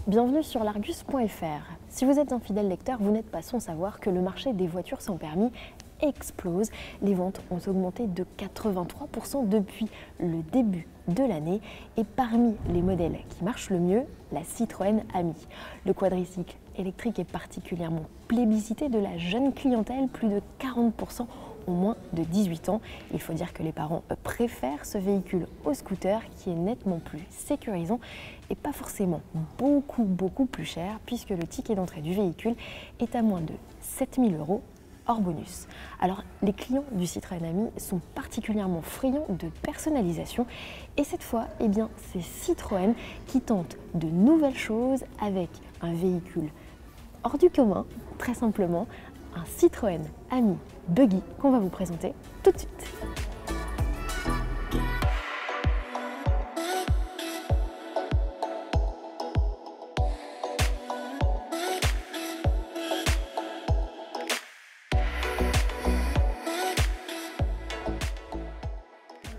Bienvenue sur l'Argus.fr. Si vous êtes un fidèle lecteur, vous n'êtes pas sans savoir que le marché des voitures sans permis explose. Les ventes ont augmenté de 83% depuis le début de l'année. Et parmi les modèles qui marchent le mieux, la Citroën Ami. Le quadricycle électrique est particulièrement plébiscité de la jeune clientèle, plus de 40% ont moins de 18 ans. Il faut dire que les parents préfèrent ce véhicule au scooter qui est nettement plus sécurisant et pas forcément beaucoup plus cher puisque le ticket d'entrée du véhicule est à moins de 7 000 € hors bonus. Alors les clients du Citroën Ami sont particulièrement friands de personnalisation et cette fois, c'est Citroën qui tente de nouvelles choses avec un véhicule hors du commun, très simplement, un Citroën Ami Buggy qu'on va vous présenter tout de suite.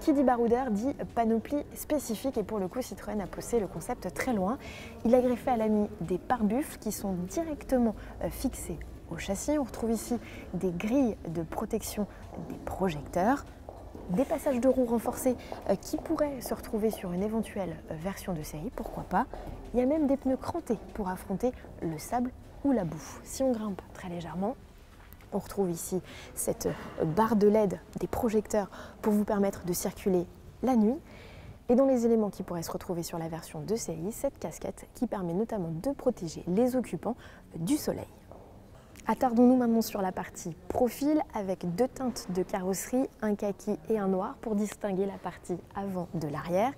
Qui dit baroudeur dit panoplie spécifique et pour le coup Citroën a poussé le concept très loin. Il a greffé à l'Ami des pare-buffles qui sont directement fixés au châssis. On retrouve ici des grilles de protection des projecteurs, des passages de roues renforcés qui pourraient se retrouver sur une éventuelle version de série, pourquoi pas. Il y a même des pneus crantés pour affronter le sable ou la boue. Si on grimpe très légèrement, on retrouve ici cette barre de LED des projecteurs pour vous permettre de circuler la nuit. Et dans les éléments qui pourraient se retrouver sur la version de série, cette casquette qui permet notamment de protéger les occupants du soleil. Attardons-nous maintenant sur la partie profil avec deux teintes de carrosserie, un kaki et un noir pour distinguer la partie avant de l'arrière.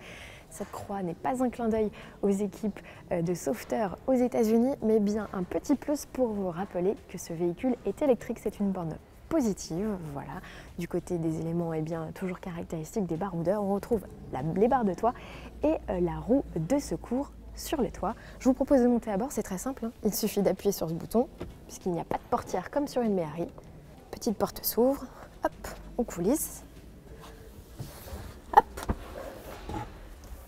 Cette croix n'est pas un clin d'œil aux équipes de sauveteurs aux États-Unis, mais bien un petit plus pour vous rappeler que ce véhicule est électrique. C'est une borne positive. Voilà. Du côté des éléments toujours caractéristiques des baroudeurs, on retrouve les barres de toit et la roue de secours sur le toit. Je vous propose de monter à bord, c'est très simple. Il suffit d'appuyer sur ce bouton, puisqu'il n'y a pas de portière comme sur une Méhari. Petite porte s'ouvre, hop, on coulisse.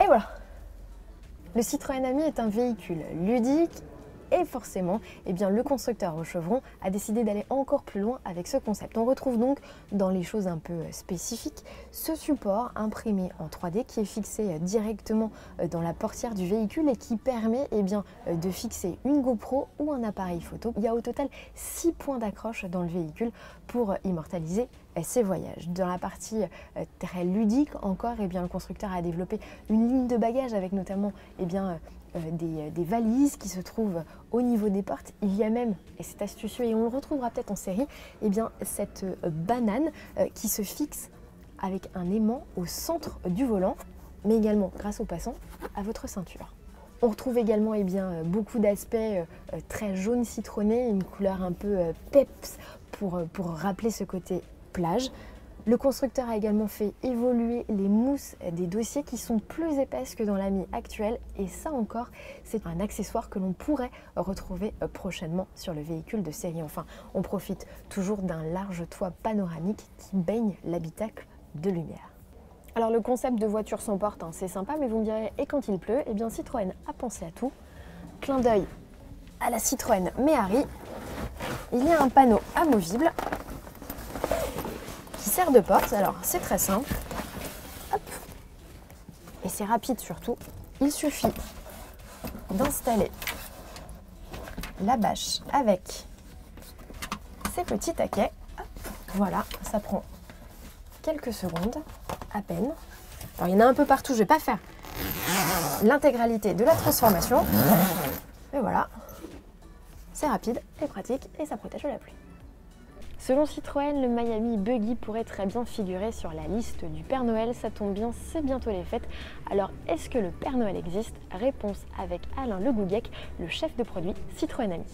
Et voilà, le Citroën Ami est un véhicule ludique et forcément, le constructeur au chevron a décidé d'aller encore plus loin avec ce concept. On retrouve donc dans les choses un peu spécifiques ce support imprimé en 3D qui est fixé directement dans la portière du véhicule et qui permet de fixer une GoPro ou un appareil photo. Il y a au total 6 points d'accroche dans le véhicule pour immortaliser ses voyages. Dans la partie très ludique encore, le constructeur a développé une ligne de bagages avec notamment des valises qui se trouvent au niveau des portes. Il y a même, et c'est astucieux et on le retrouvera peut-être en série, cette banane qui se fixe avec un aimant au centre du volant, mais également, grâce aux passants, à votre ceinture. On retrouve également beaucoup d'aspects très jaune citronné, une couleur un peu peps pour rappeler ce côté plage. Le constructeur a également fait évoluer les mousses des dossiers qui sont plus épaisses que dans l'Ami actuelle et ça encore, c'est un accessoire que l'on pourrait retrouver prochainement sur le véhicule de série. Enfin, on profite toujours d'un large toit panoramique qui baigne l'habitacle de lumière. Alors le concept de voiture sans porte, c'est sympa, mais vous me direz, et quand il pleut, Citroën a pensé à tout. Clin d'œil à la Citroën Méhari, il y a un panneau amovible qui sert de porte. Alors c'est très simple, hop, et c'est rapide surtout. Il suffit d'installer la bâche avec ces petits taquets. Hop, voilà, ça prend quelques secondes à peine. Alors il y en a un peu partout, je ne vais pas faire l'intégralité de la transformation, mais voilà, c'est rapide et pratique et ça protège de la pluie. Selon Citroën, le Miami Buggy pourrait très bien figurer sur la liste du Père Noël. Ça tombe bien, c'est bientôt les fêtes. Alors, est-ce que le Père Noël existe? Réponse avec Alain Le Gouguec, le chef de produit Citroën Ami.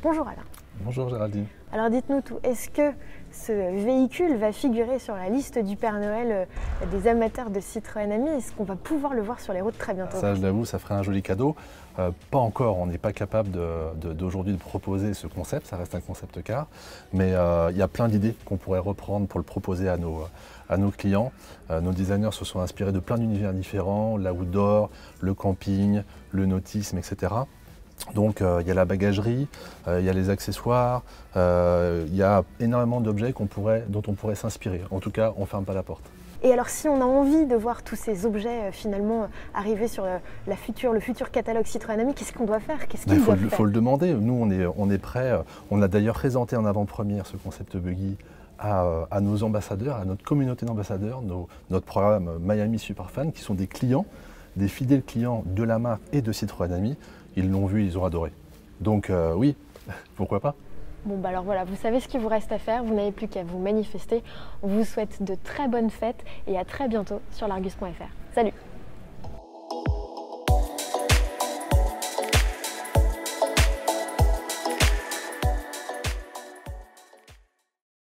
Bonjour Alain. Bonjour Géraldine. Alors dites-nous tout, est-ce que ce véhicule va figurer sur la liste du Père Noël des amateurs de Citroën Ami? Est-ce qu'on va pouvoir le voir sur les routes très bientôt? Ça, je l'avoue, ça ferait un joli cadeau. Pas encore, on n'est pas capable d'aujourd'hui de proposer ce concept, ça reste un concept car, mais il y a plein d'idées qu'on pourrait reprendre pour le proposer à nos clients. Nos designers se sont inspirés de plein d'univers différents, l'outdoor, le camping, le nautisme, etc. Donc il y a la bagagerie, il y a les accessoires, il y a énormément d'objets dont on pourrait s'inspirer. En tout cas, on ne ferme pas la porte. Et alors si on a envie de voir tous ces objets finalement arriver sur le futur catalogue Citroën Ami, qu'est-ce qu'on doit faire? Qu'est-ce qu'il doit faire? Il faut le demander. Nous, on est prêts. On a d'ailleurs présenté en avant-première ce concept buggy à nos ambassadeurs, à notre communauté d'ambassadeurs, notre programme Miami Superfan, qui sont des clients, des fidèles clients de la marque et de Citroën Ami. Ils l'ont vu, ils ont adoré. Donc oui, pourquoi pas? Bon bah alors voilà, vous savez ce qu'il vous reste à faire, vous n'avez plus qu'à vous manifester. On vous souhaite de très bonnes fêtes et à très bientôt sur l'Argus.fr. Salut!